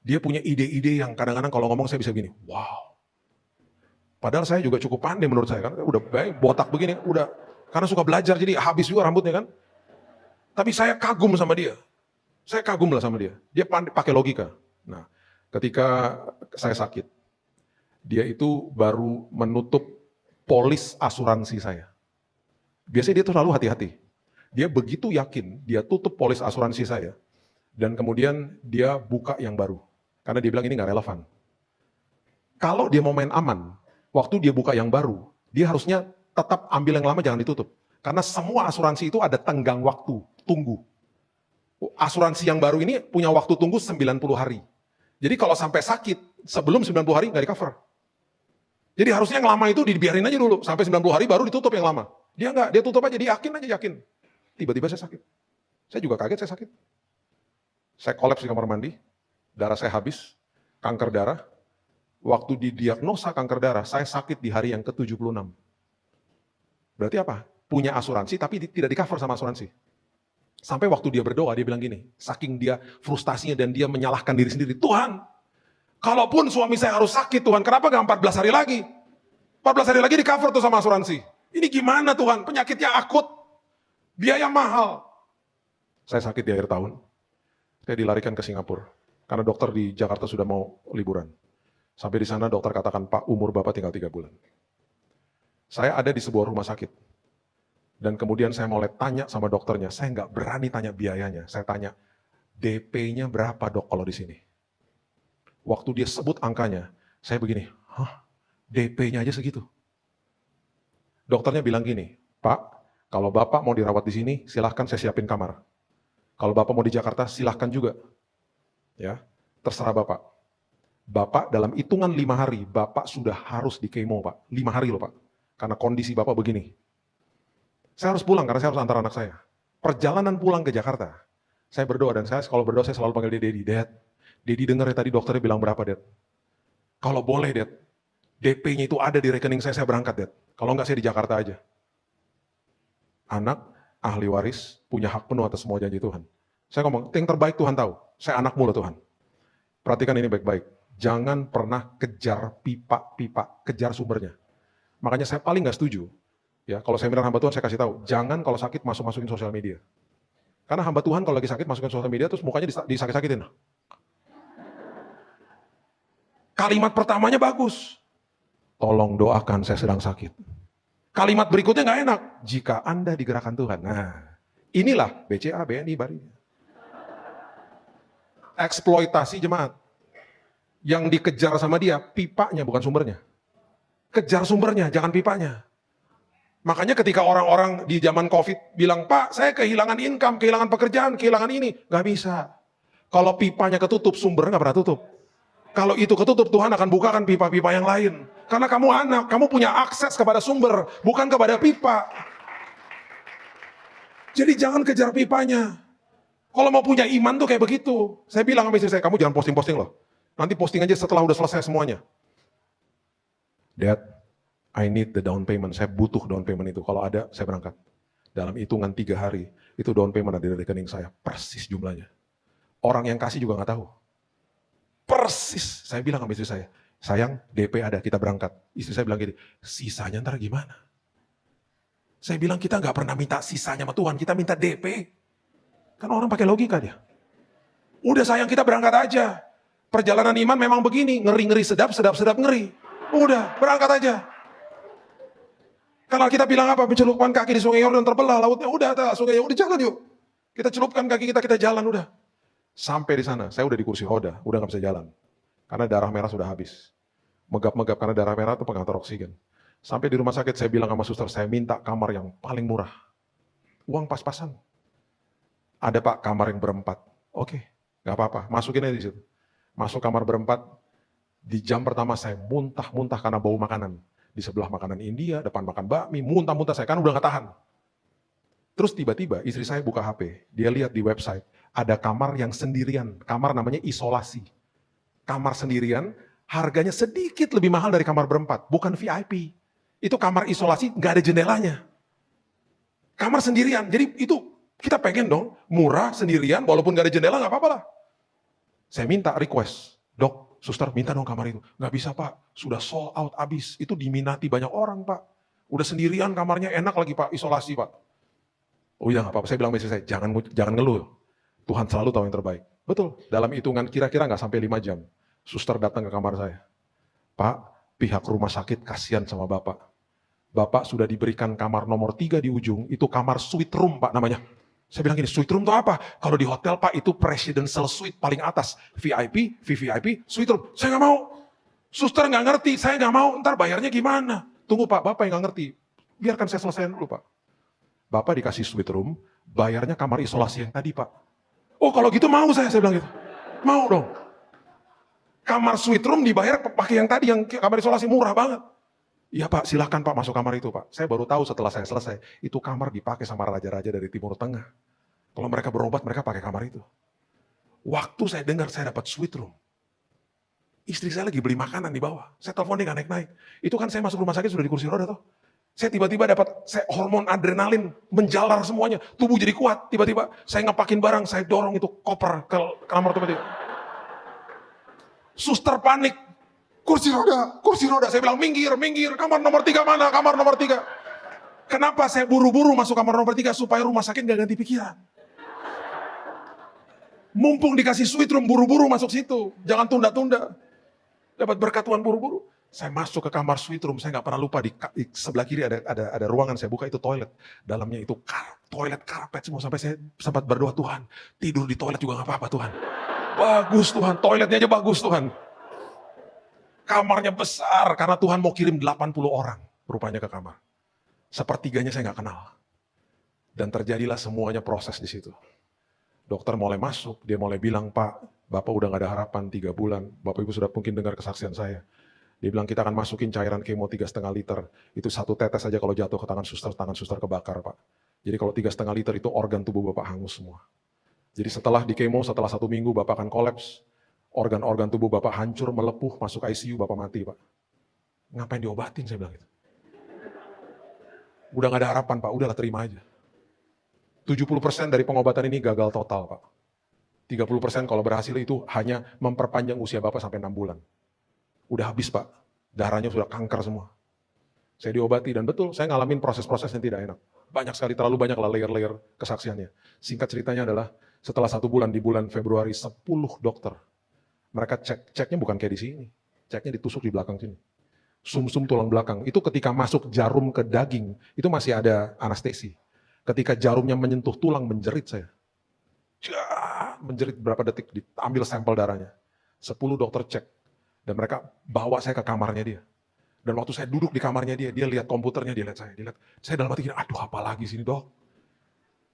Dia punya ide-ide yang kadang-kadang kalau ngomong saya bisa begini, wow. Padahal saya juga cukup pandai menurut saya kan. Udah baik, botak begini, udah karena suka belajar jadi habis juga rambutnya kan. Tapi saya kagum sama dia. Saya kagum lah sama dia. Dia pandai pakai logika. Nah, ketika saya sakit, dia itu baru menutup polis asuransi saya. Biasanya dia tuh selalu hati-hati. Dia begitu yakin, dia tutup polis asuransi saya. Dan kemudian dia buka yang baru. Karena dia bilang ini gak relevan. Kalau dia mau main aman, waktu dia buka yang baru, dia harusnya tetap ambil yang lama jangan ditutup. Karena semua asuransi itu ada tenggang waktu, tunggu. Asuransi yang baru ini punya waktu tunggu 90 hari. Jadi kalau sampai sakit, sebelum 90 hari nggak di cover. Jadi harusnya yang lama itu dibiarin aja dulu, sampai 90 hari baru ditutup yang lama. Dia nggak, dia tutup aja, dia yakin aja yakin. Tiba-tiba saya sakit. Saya juga kaget saya sakit. Saya kolaps di kamar mandi, darah saya habis, kanker darah. Waktu didiagnosa kanker darah, saya sakit di hari yang ke-76. Berarti apa? Punya asuransi tapi tidak di cover sama asuransi. Sampai waktu dia berdoa, dia bilang gini, saking dia frustasinya dan dia menyalahkan diri sendiri, Tuhan, kalaupun suami saya harus sakit Tuhan, kenapa gak 14 hari lagi? 14 hari lagi di cover tuh sama asuransi. Ini gimana Tuhan, penyakitnya akut, biaya mahal. Saya sakit di akhir tahun, saya dilarikan ke Singapura, karena dokter di Jakarta sudah mau liburan. Sampai di sana dokter katakan, Pak, umur Bapak tinggal 3 bulan. Saya ada di sebuah rumah sakit. Dan kemudian saya mulai tanya sama dokternya, saya nggak berani tanya biayanya. Saya tanya, DP-nya berapa dok kalau di sini? Waktu dia sebut angkanya, saya begini, hah, DP-nya aja segitu. Dokternya bilang gini, Pak, kalau Bapak mau dirawat di sini, silahkan saya siapin kamar. Kalau Bapak mau di Jakarta, silahkan juga. Ya, terserah Bapak. Bapak dalam hitungan 5 hari, Bapak sudah harus di kemo, Pak. 5 hari loh, Pak. Karena kondisi Bapak begini. Saya harus pulang karena saya harus antar anak saya. Perjalanan pulang ke Jakarta, saya berdoa dan saya kalau berdoa saya selalu panggil dia Dedi. Dad, Dedi dengar ya tadi dokternya bilang berapa, Dad? Kalau boleh, Dad, DP-nya itu ada di rekening saya berangkat, Dad. Kalau enggak saya di Jakarta aja. Anak, ahli waris, punya hak penuh atas semua janji Tuhan. Saya ngomong, yang terbaik Tuhan tahu. Saya anakmu loh Tuhan. Perhatikan ini baik-baik. Jangan pernah kejar pipa-pipa, kejar sumbernya. Makanya saya paling nggak setuju. Ya, kalau saya bilang hamba Tuhan, saya kasih tahu, jangan kalau sakit masukin sosial media. Karena hamba Tuhan kalau lagi sakit masukin sosial media, terus mukanya disakit-sakitin. Kalimat pertamanya bagus. Tolong doakan saya sedang sakit. Kalimat berikutnya nggak enak. Jika Anda digerakkan Tuhan. Nah, inilah BCA, BNI, BARI. Eksploitasi jemaat. Yang dikejar sama dia, pipanya bukan sumbernya. Kejar sumbernya, jangan pipanya. Makanya ketika orang-orang di zaman COVID bilang, Pak, saya kehilangan income, kehilangan pekerjaan, kehilangan ini. Gak bisa. Kalau pipanya ketutup, sumbernya gak pernah tutup. Kalau itu ketutup, Tuhan akan bukakan pipa-pipa yang lain. Karena kamu anak, kamu punya akses kepada sumber, bukan kepada pipa. Jadi jangan kejar pipanya. Kalau mau punya iman tuh kayak begitu. Saya bilang sama istri saya, kamu jangan posting-posting loh. Nanti posting aja setelah udah selesai semuanya. Dad, I need the down payment. Saya butuh down payment itu. Kalau ada, saya berangkat. Dalam hitungan 3 hari, itu down payment ada di rekening saya. Persis jumlahnya. Orang yang kasih juga nggak tahu. Persis. Saya bilang sama istri saya, sayang, DP ada, kita berangkat. Istri saya bilang gini, sisanya ntar gimana? Saya bilang kita nggak pernah minta sisanya sama Tuhan, kita minta DP. Kan orang pakai logika dia. Udah sayang, kita berangkat aja. Perjalanan iman memang begini, ngeri-ngeri sedap, sedap-sedap ngeri. Udah, berangkat aja. Kalau kita bilang apa, mencelupkan kaki di sungai Yordan terbelah, lautnya udah, sungai udah jalan yuk. Kita celupkan kaki kita jalan udah. Sampai di sana, saya udah di kursi roda, udah gak bisa jalan. Karena darah merah sudah habis. Megap-megap karena darah merah itu pengantar oksigen. Sampai di rumah sakit, saya bilang sama suster, saya minta kamar yang paling murah. Uang pas-pasan. Ada Pak, kamar yang berempat. Oke, gak apa-apa, masukin aja di situ. Masuk kamar berempat, di jam pertama saya muntah-muntah karena bau makanan. Di sebelah makanan India, depan makan bakmi, muntah-muntah saya, kan udah gak tahan. Terus tiba-tiba istri saya buka HP, dia lihat di website, ada kamar yang sendirian, kamar namanya isolasi. Kamar sendirian, harganya sedikit lebih mahal dari kamar berempat, bukan VIP. Itu kamar isolasi, gak ada jendelanya. Kamar sendirian, jadi itu kita pengen dong, murah, sendirian, walaupun gak ada jendela gak apa-apa lah. Saya minta request, dok, suster minta dong kamar itu. Gak bisa Pak, sudah sold out abis. Itu diminati banyak orang Pak. Udah sendirian kamarnya enak lagi Pak, isolasi Pak. Oh iya gak apa-apa, saya bilang sama istri saya, jangan ngeluh. Tuhan selalu tahu yang terbaik. Betul, dalam hitungan kira-kira gak sampai 5 jam. Suster datang ke kamar saya. Pak, pihak rumah sakit kasihan sama Bapak. Bapak sudah diberikan kamar nomor 3 di ujung, itu kamar suite room Pak namanya. Saya bilang gini, suite room itu apa? Kalau di hotel Pak itu presidential suite paling atas. VIP, VVIP, suite room. Saya nggak mau. Suster nggak ngerti, saya nggak mau. Ntar bayarnya gimana? Tunggu Pak, Bapak yang nggak ngerti. Biarkan saya selesaikan dulu Pak. Bapak dikasih suite room, bayarnya kamar isolasi yang tadi Pak. Oh kalau gitu mau saya bilang gitu. Mau dong. Kamar suite room dibayar pakai yang tadi, yang kamar isolasi murah banget. Iya Pak, silahkan Pak masuk kamar itu Pak. Saya baru tahu setelah saya selesai, itu kamar dipakai sama raja-raja dari Timur Tengah. Kalau mereka berobat, mereka pakai kamar itu. Waktu saya dengar saya dapat suite room, istri saya lagi beli makanan di bawah. Saya telepon dia nggak naik-naik. Itu kan saya masuk rumah sakit sudah di kursi roda tuh. Saya tiba-tiba dapat hormon adrenalin menjalar semuanya. Tubuh jadi kuat. Tiba-tiba saya ngepakin barang, saya dorong itu koper ke kamar tiba-tiba. Suster panik. Kursi roda. Saya bilang minggir. Kamar nomor 3 mana? Kamar nomor 3. Kenapa saya buru-buru masuk kamar nomor 3? Supaya rumah sakit gak ganti pikiran. Mumpung dikasih suite room, buru-buru masuk situ. Jangan tunda-tunda. Dapat berkat Tuhan buru-buru. Saya masuk ke kamar suite room, saya nggak pernah lupa di sebelah kiri ada ruangan, saya buka itu toilet. Dalamnya itu toilet karpet semua, sampai saya sempat berdoa, Tuhan, tidur di toilet juga nggak apa-apa Tuhan. Bagus Tuhan, toiletnya aja bagus Tuhan. Kamarnya besar, karena Tuhan mau kirim 80 orang rupanya ke kamar. Sepertiganya saya nggak kenal. Dan terjadilah semuanya proses di situ. Dokter mulai masuk, dia mulai bilang, Pak, Bapak udah gak ada harapan 3 bulan. Bapak Ibu sudah mungkin dengar kesaksian saya. Dia bilang kita akan masukin cairan kemo 3,5 liter. Itu 1 tetes saja kalau jatuh ke tangan suster kebakar Pak. Jadi kalau 3,5 liter itu organ tubuh Bapak hangus semua. Jadi setelah di kemo, setelah 1 minggu Bapak akan kolaps. Organ-organ tubuh Bapak hancur, melepuh, masuk ICU, Bapak mati Pak. Ngapain diobatin saya bilang gitu. Udah gak ada harapan Pak, udahlah terima aja. 70% dari pengobatan ini gagal total Pak. 30% kalau berhasil itu hanya memperpanjang usia Bapak sampai 6 bulan. Udah habis Pak, darahnya sudah kanker semua. Saya diobati dan betul saya ngalamin proses-proses yang tidak enak. Banyak sekali, terlalu banyak lah layer-layer kesaksiannya. Singkat ceritanya adalah setelah 1 bulan, di bulan Februari 10 dokter. Mereka ceknya bukan kayak di sini. Ceknya ditusuk di belakang sini. Sumsum tulang belakang. Itu ketika masuk jarum ke daging, itu masih ada anestesi. Ketika jarumnya menyentuh tulang, menjerit saya. Menjerit berapa detik, diambil sampel darahnya. 10 dokter cek. Dan mereka bawa saya ke kamarnya dia. Dan waktu saya duduk di kamarnya dia lihat komputernya, dia lihat saya. Saya dalam hati gini, aduh apa lagi sini dok.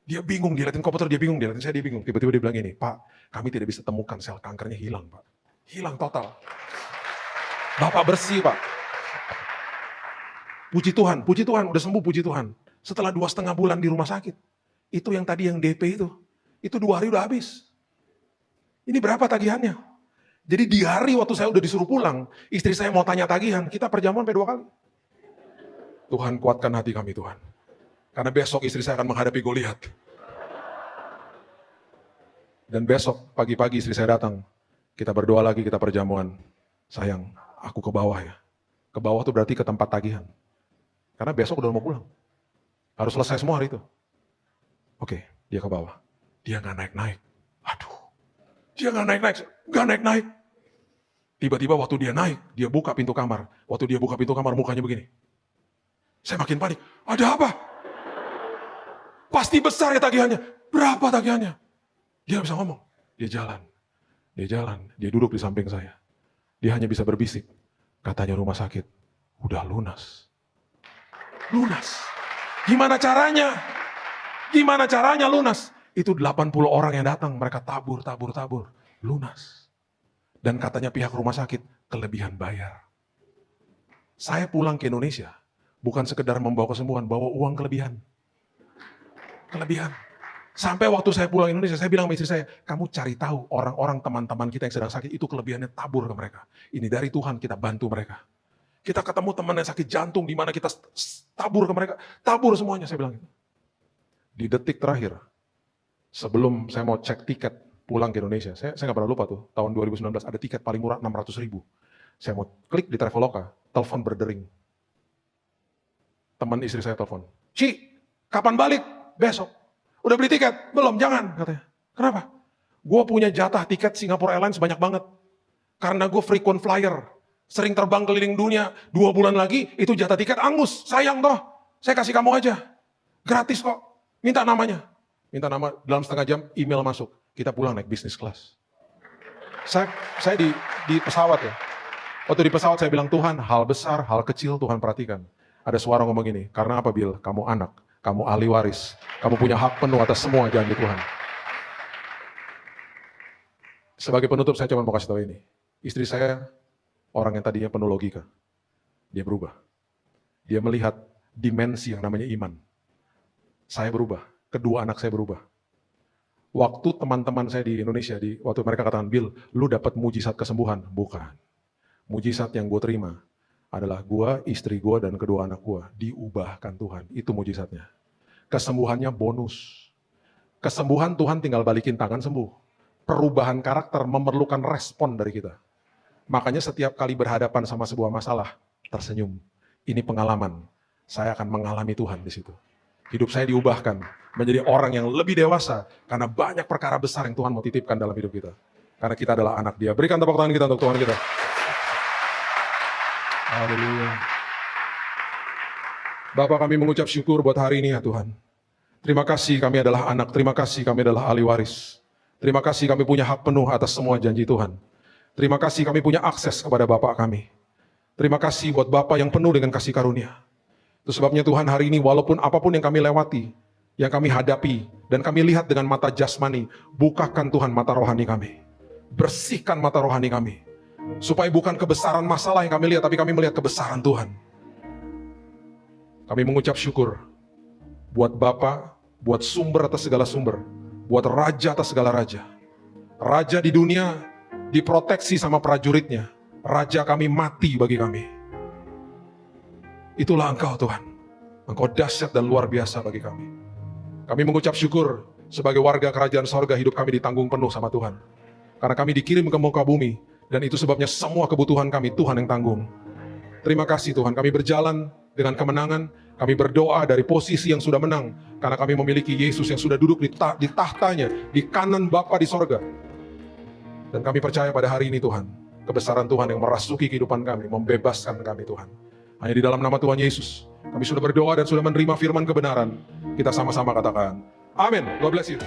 Dia bingung, dia liatin komputer, dia bingung, dia liatin saya, dia bingung. Tiba-tiba dia bilang ini, Pak, kami tidak bisa temukan sel kankernya hilang Pak. Hilang total. Bapak bersih Pak. Puji Tuhan, udah sembuh puji Tuhan. Setelah 2,5 bulan di rumah sakit. Itu yang tadi yang DP itu 2 hari udah habis. Ini berapa tagihannya? Jadi di hari waktu saya udah disuruh pulang, istri saya mau tanya tagihan, kita perjamuan sampai 2 kali. Tuhan kuatkan hati kami Tuhan. Karena besok istri saya akan menghadapi Goliat. Dan besok pagi-pagi istri saya datang, kita berdoa lagi, kita perjamuan. Sayang, aku ke bawah ya. Ke bawah tuh berarti ke tempat tagihan. Karena besok udah mau pulang. Harus selesai semua hari itu. Oke, dia ke bawah. Dia gak naik-naik. Aduh, dia gak naik-naik. Tiba-tiba waktu dia naik, dia buka pintu kamar. Waktu dia buka pintu kamar, mukanya begini. Saya makin panik. Ada apa? Pasti besar ya tagihannya. Berapa tagihannya? Dia bisa ngomong. Dia jalan. Dia duduk di samping saya. Dia hanya bisa berbisik. Katanya rumah sakit, udah lunas. Lunas. Gimana caranya lunas? Itu 80 orang yang datang, mereka tabur. Lunas. Dan katanya pihak rumah sakit, kelebihan bayar. Saya pulang ke Indonesia, bukan sekedar membawa kesembuhan, bawa uang kelebihan. Sampai waktu saya pulang Indonesia, saya bilang sama istri saya, kamu cari tahu orang-orang teman-teman kita yang sedang sakit, itu kelebihannya tabur ke mereka. Ini dari Tuhan, kita bantu mereka. Kita ketemu teman yang sakit jantung, di mana kita tabur ke mereka. Tabur semuanya, saya bilang gitu. Di detik terakhir, sebelum saya mau cek tiket pulang ke Indonesia, saya nggak pernah lupa tuh, tahun 2019 ada tiket paling murah 600.000. Saya mau klik di Traveloka, telepon berdering. Teman istri saya telepon, Ci, kapan balik? Besok. Udah beli tiket? Belum, jangan, katanya. Kenapa? Gue punya jatah tiket Singapore Airlines banyak banget. Karena gue frequent flyer, sering terbang keliling dunia, 2 bulan lagi itu jatah tiket angus, sayang toh. Saya kasih kamu aja, gratis kok. Minta nama, dalam setengah jam email masuk. Kita pulang naik bisnis kelas. Saya di pesawat ya. Waktu di pesawat saya bilang, Tuhan, hal besar, hal kecil Tuhan perhatikan. Ada suara ngomong gini, karena apa Bill? Kamu anak, kamu ahli waris. Kamu punya hak penuh atas semua janji Tuhan. Sebagai penutup saya cuma mau kasih tahu ini. Istri saya orang yang tadinya penuh logika. Dia berubah. Dia melihat dimensi yang namanya iman. Saya berubah. Kedua anak saya berubah. Waktu teman-teman saya di Indonesia, waktu mereka katakan, Bill, lu dapat mujizat kesembuhan. Bukan. Mujizat yang gue terima adalah gue, istri gue, dan kedua anak gue diubahkan Tuhan. Itu mujizatnya. Kesembuhannya bonus. Kesembuhan Tuhan tinggal balikin tangan sembuh. Perubahan karakter memerlukan respon dari kita. Makanya setiap kali berhadapan sama sebuah masalah, tersenyum. Ini pengalaman. Saya akan mengalami Tuhan di situ. Hidup saya diubahkan menjadi orang yang lebih dewasa karena banyak perkara besar yang Tuhan mau titipkan dalam hidup kita. Karena kita adalah anak Dia. Berikan tepuk tangan kita untuk Tuhan kita. Haleluya. Bapa, kami mengucap syukur buat hari ini ya Tuhan. Terima kasih kami adalah anak, terima kasih kami adalah ahli waris. Terima kasih kami punya hak penuh atas semua janji Tuhan. Terima kasih kami punya akses kepada Bapa kami. Terima kasih buat Bapa yang penuh dengan kasih karunia. Itu sebabnya Tuhan hari ini walaupun apapun yang kami lewati, yang kami hadapi, dan kami lihat dengan mata jasmani, bukakan Tuhan mata rohani kami. Bersihkan mata rohani kami. Supaya bukan kebesaran masalah yang kami lihat, tapi kami melihat kebesaran Tuhan. Kami mengucap syukur buat Bapa, buat sumber atas segala sumber, buat raja atas segala raja. Raja di dunia diproteksi sama prajuritnya. Raja kami mati bagi kami. Itulah Engkau Tuhan. Engkau dahsyat dan luar biasa bagi kami. Kami mengucap syukur sebagai warga kerajaan sorga, hidup kami ditanggung penuh sama Tuhan. Karena kami dikirim ke muka bumi, dan itu sebabnya semua kebutuhan kami Tuhan yang tanggung. Terima kasih Tuhan, kami berjalan dengan kemenangan, kami berdoa dari posisi yang sudah menang, karena kami memiliki Yesus yang sudah duduk di tahtanya, di kanan Bapa di sorga. Dan kami percaya pada hari ini Tuhan, kebesaran Tuhan yang merasuki kehidupan kami, membebaskan kami Tuhan. Hanya di dalam nama Tuhan Yesus, kami sudah berdoa dan sudah menerima firman kebenaran. Kita sama-sama katakan, amin. God bless you.